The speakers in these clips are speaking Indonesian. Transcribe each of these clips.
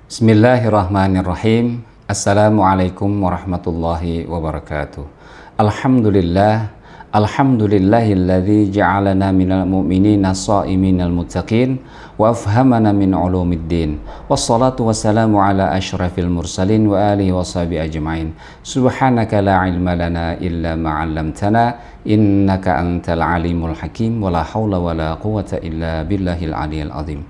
Bismillahirrahmanirrahim. Assalamualaikum warahmatullahi wabarakatuh. Alhamdulillahilladzi ja'alana minal mu'minina sha'iminal muttaqin wa afhamana min ulumiddin. Wassalatu wassalamu ala asyrafil mursalin wa alihi wa sahbihi ajma'in. Subhanaka la ilma lana illa ma 'allamtana innaka antal alimul hakim wa la haula wa la quwwata illa billahil aliyil azim.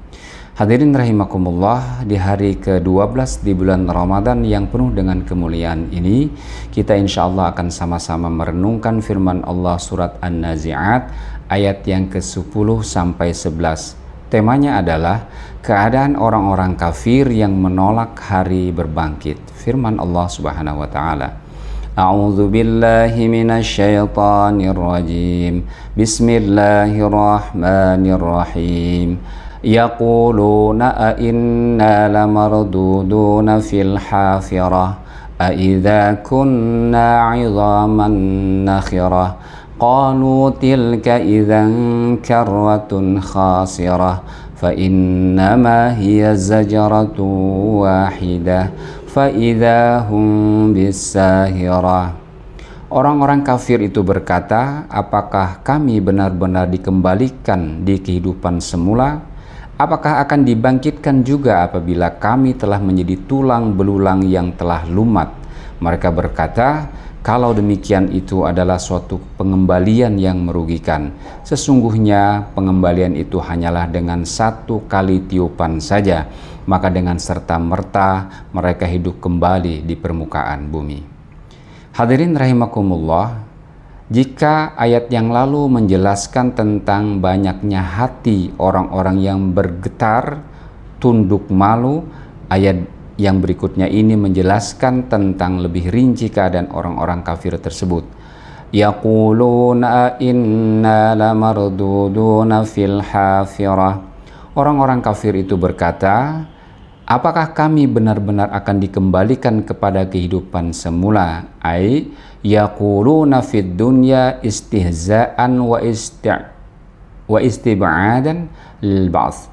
Hadirin rahimakumullah, di hari ke-12 di bulan Ramadan yang penuh dengan kemuliaan ini, kita insya Allah akan sama-sama merenungkan firman Allah surat An-Nazi'at ayat yang ke-10 sampai 11. Temanya adalah keadaan orang-orang kafir yang menolak hari berbangkit. Firman Allah Subhanahu wa taala. A'udzu billahi minasyaitonir rajim. Bismillahirrahmanirrahim. Yaquluna a inna lamarduduna fil hafirah a idza kunna 'idhaman nakhirah qalu tilka idzan karratun khasirah fa innama hiya zajratun wahidah fa idza hum bisahirah. Orang-orang kafir itu berkata, apakah kami benar-benar dikembalikan di kehidupan semula? Apakah akan dibangkitkan juga apabila kami telah menjadi tulang belulang yang telah lumat? Mereka berkata, kalau demikian itu adalah suatu pengembalian yang merugikan. Sesungguhnya pengembalian itu hanyalah dengan satu kali tiupan saja, maka dengan serta-merta mereka hidup kembali di permukaan bumi. Hadirin rahimakumullah, jika ayat yang lalu menjelaskan tentang banyaknya hati orang-orang yang bergetar, tunduk malu, ayat yang berikutnya ini menjelaskan tentang lebih rinci keadaan orang-orang kafir tersebut. Yaquluna inna lamarduduna fil hafirah. Orang-orang kafir itu berkata, apakah kami benar-benar akan dikembalikan kepada kehidupan semula? Ai yaquluna fid dunya istihza'an wa istib'adan lil ba'ts.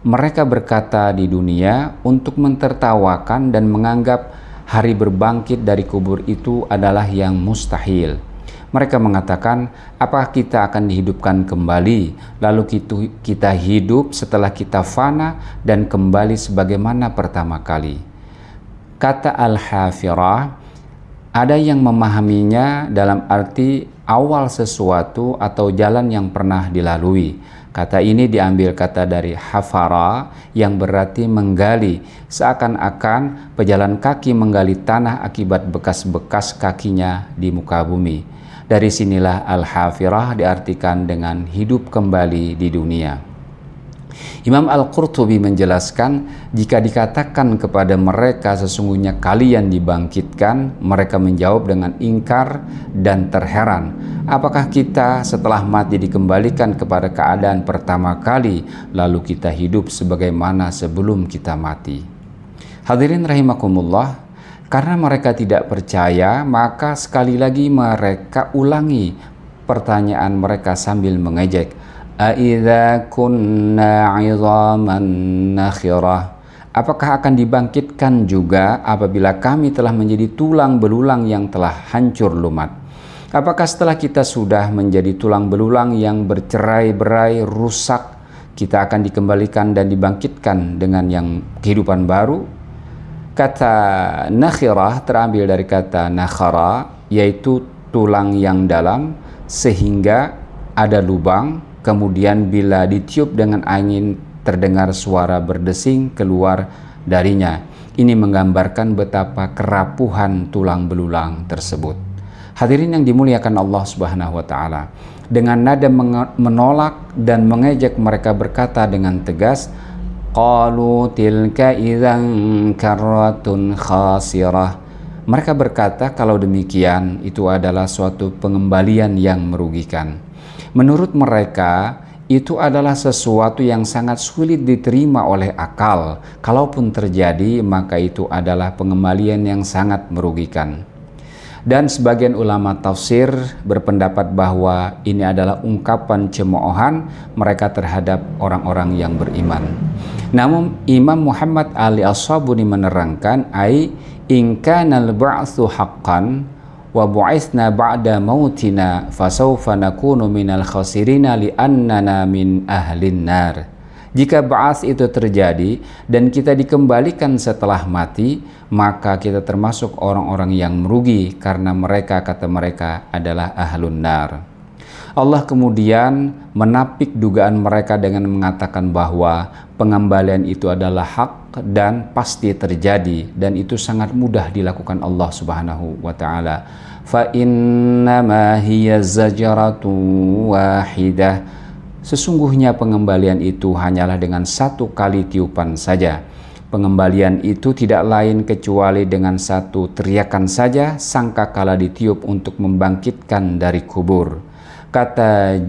Mereka berkata di dunia untuk mentertawakan dan menganggap hari berbangkit dari kubur itu adalah yang mustahil. Mereka mengatakan, apakah kita akan dihidupkan kembali, lalu kita hidup setelah kita fana dan kembali sebagaimana pertama kali. Kata Al-Hafirah, ada yang memahaminya dalam arti awal sesuatu atau jalan yang pernah dilalui. Kata ini diambil kata dari hafara yang berarti menggali, seakan-akan pejalan kaki menggali tanah akibat bekas-bekas kakinya di muka bumi. Dari sinilah Al-Hafirah diartikan dengan hidup kembali di dunia. Imam Al-Qurtubi menjelaskan, jika dikatakan kepada mereka sesungguhnya kalian dibangkitkan, mereka menjawab dengan ingkar dan terheran. Apakah kita setelah mati dikembalikan kepada keadaan pertama kali, lalu kita hidup sebagaimana sebelum kita mati? Hadirin rahimakumullah, karena mereka tidak percaya, maka sekali lagi mereka ulangi pertanyaan mereka sambil mengejek. Aidza kunna 'idhaman nakhirah. Apakah akan dibangkitkan juga apabila kami telah menjadi tulang belulang yang telah hancur lumat? Apakah setelah kita sudah menjadi tulang belulang yang bercerai-berai, rusak, kita akan dikembalikan dan dibangkitkan dengan yang kehidupan baru? Kata nakhirah terambil dari kata nakhara, yaitu tulang yang dalam sehingga ada lubang, kemudian bila ditiup dengan angin terdengar suara berdesing keluar darinya. Ini menggambarkan betapa kerapuhan tulang belulang tersebut. Hadirin yang dimuliakan Allah Subhanahu wa taala, dengan nada menolak dan mengejek mereka berkata dengan tegas, qalu tilka idzan karratun khasirah. Mereka berkata, kalau demikian itu adalah suatu pengembalian yang merugikan. Menurut mereka itu adalah sesuatu yang sangat sulit diterima oleh akal. Kalaupun terjadi, maka itu adalah pengembalian yang sangat merugikan. Dan sebagian ulama tafsir berpendapat bahwa ini adalah ungkapan cemoohan mereka terhadap orang-orang yang beriman. Namun Imam Muhammad Ali As-Sabuni menerangkan, ai in kana al-ba'tsu haqqan wa bu'itsna ba'da mautina fasawfa nakunu minal khasirina li'annana min ahlin nar. Jika ba'ats itu terjadi dan kita dikembalikan setelah mati, maka kita termasuk orang-orang yang merugi karena mereka, kata mereka, adalah ahlun nar. Allah kemudian menapik dugaan mereka dengan mengatakan bahwa pengembalian itu adalah hak dan pasti terjadi, dan itu sangat mudah dilakukan Allah Subhanahu wa taala. Fa innama hiya zajaratu wahidah. Sesungguhnya pengembalian itu hanyalah dengan satu kali tiupan saja. Pengembalian itu tidak lain kecuali dengan satu teriakan saja sangkakala ditiup untuk membangkitkan dari kubur. Kata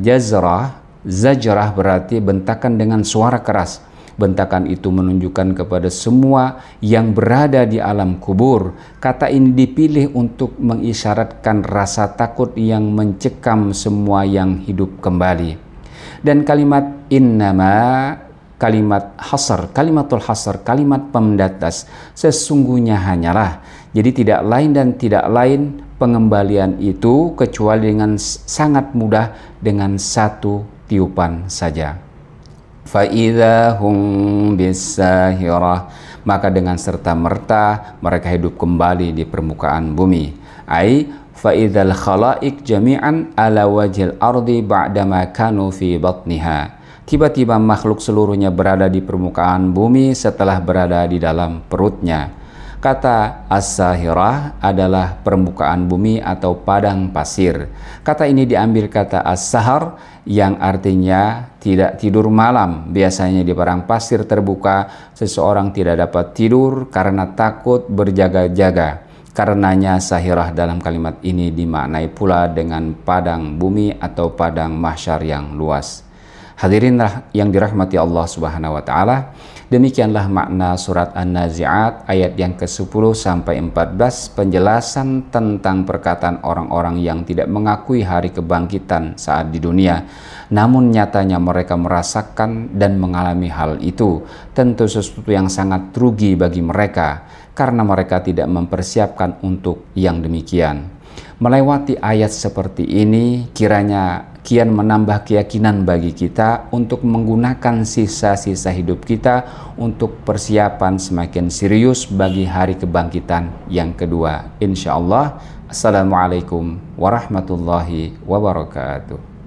zajrah berarti bentakan dengan suara keras. Bentakan itu menunjukkan kepada semua yang berada di alam kubur. Kata ini dipilih untuk mengisyaratkan rasa takut yang mencekam semua yang hidup kembali. Dan kalimat innama, kalimat hasr, kalimatul hasr, kalimat pembatas, sesungguhnya hanyalah. Jadi tidak lain dan tidak lain pengembalian itu kecuali dengan sangat mudah, dengan satu tiupan saja. Fa idza hum bisahirah, maka dengan serta merta mereka hidup kembali di permukaan bumi. Ai fa'idzal khalaik jami'an ala wajhil ardi ba'dama kanu fi batniha. Tiba-tiba makhluk seluruhnya berada di permukaan bumi setelah berada di dalam perutnya. Kata as-sahirah adalah permukaan bumi atau padang pasir. Kata ini diambil kata as-sahar yang artinya tidak tidur malam. Biasanya di padang pasir terbuka seseorang tidak dapat tidur karena takut berjaga-jaga. Karenanya sahirah dalam kalimat ini dimaknai pula dengan padang bumi atau padang mahsyar yang luas. Hadirinlah yang dirahmati Allah Subhanahu wa taala, demikianlah makna surat An-Nazi'at ayat yang ke-10 sampai 14, penjelasan tentang perkataan orang-orang yang tidak mengakui hari kebangkitan saat di dunia, namun nyatanya mereka merasakan dan mengalami hal itu. Tentu sesuatu yang sangat rugi bagi mereka karena mereka tidak mempersiapkan untuk yang demikian. Melewati ayat seperti ini kiranya kian menambah keyakinan bagi kita untuk menggunakan sisa-sisa hidup kita untuk persiapan semakin serius bagi hari kebangkitan yang kedua. Insya Allah. Assalamualaikum warahmatullahi wabarakatuh.